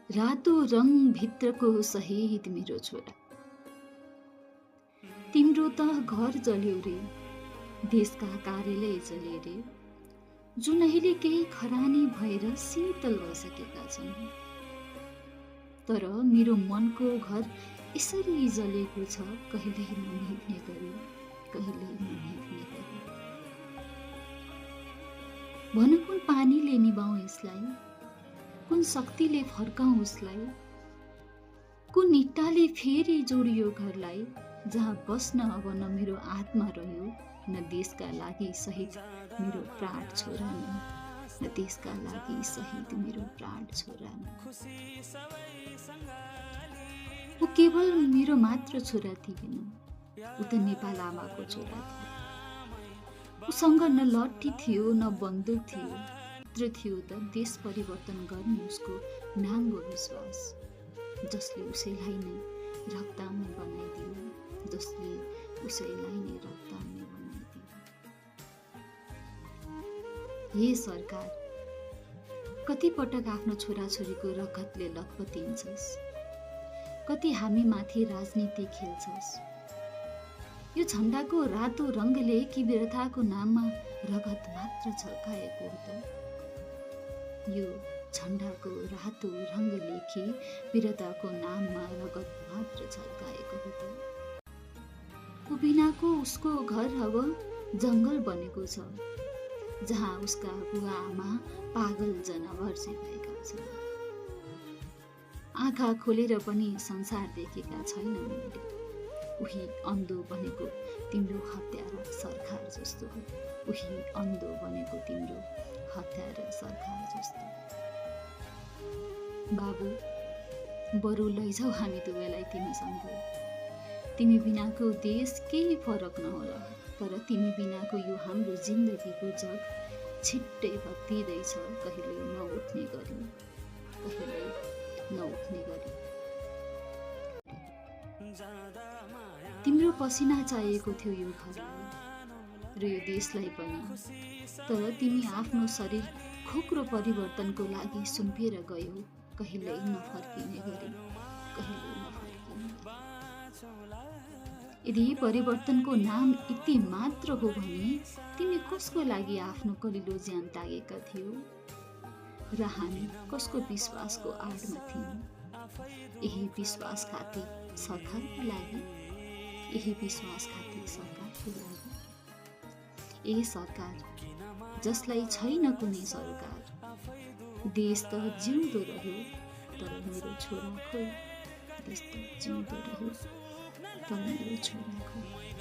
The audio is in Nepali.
रातो रङ भित्रको सहित मेरो छोरा। तिम्रो त घर जल्यो रे, देशका कार्यालय जले रे, जुन अहिले केही खरानी भएर शीतल भइसकेका छन्। तर मेरो मनको घर यसरी जलेको छ, कहिल्यै ननिभ्ने गरी, कहिल्यै ननिभ्ने गरी। भन कुन पानीले निभाउँ यसलाई, कुन शक्तिले फर्काउँ उसलाई, कुन इट्टाले फेरि जोडियो घरलाई, जहाँ बस्न अब न मेरो आत्मा रह्यो, न देशका लागि शहीद मेरो प्राण छोरा, न देशका लागि शहीद मेरो प्राण छोरा। ऊ केवल मेरो मात्र छोरा थिएन, ऊ त नेपाल आमाको छोरा थियो। उसँग न लट्ठी थियो न बन्दुक थियो, मात्र थियो त देश परिवर्तन गर्ने उसको नाङ्गो विश्वास, जसले उसैलाई नै रक्ताम्य बनाइदियो, जसले उसैलाई नै रक्ताम्य बनाइदियो। हे सरकार, कति पटक आफ्नो छोराछोरीको रगतले लतपतिन्छस्, कति हामी माथि राजनीति खेल्छस्। यो झण्डाको रातो रङले कि वीरताको नाममा रगत मात्र झल्काएको हो त? यो झण्डाको रातो रङले कि वीरताको नाममा रगत मात्र झल्काएको हो त? बिनाको उसको घर अब जङ्गल बनेको छ, जहाँ उसका बुवा आमा पागल जनावर चाहिँ भएका छन्। आँखा खोलेर पनि संसार देखेका छैनन् उनले। उही अन्धो बनेको तिम्रो हत्यारा सरकार जस्तो हो, उही अन्धो बनेको तिम्रो हत्यारा सरकार जस्तो। बाबु, बरु लैजाऊ हामी दुवैलाई तिमीसँग। तिमी बिनाको देश केही फरक नहोला, तर तिमी बिनाको यो हाम्रो जिन्दगीको जग छिट्टै भत्किँदैछ, कहिल्यै नउठ्ने गरी, कहिल्यै नउठ्ने गरी। तिम्रो पसिना चाहिएको थियो यो घरलाई र यो देशलाई पनि, तर तिमी आफ्नो शरीर खोक्रो परिवर्तनको लागि सुम्पिएर गयौ, कहिल्यै नफर्किने गरी, कहिल्यै नफर्किने गरी। यदि परिवर्तनको नाम यति मात्र हो भने तिमी कसको लागि आफ्नो कलिलो ज्यान त्यागेका थियौ र हामी कसको विश्वासको आडमा थियौँ? यही विश्वासघाती सरकारको लागि, यही विश्वासघाती सरकारको लागि। ए सरकार, जसलाई छैन कुनै सरकार, देश त जिउँदो रह्यो, तर मेरो छोरा खोइ, देश त जिउँदो रह्यो, तर मेरो छोरा खोइ।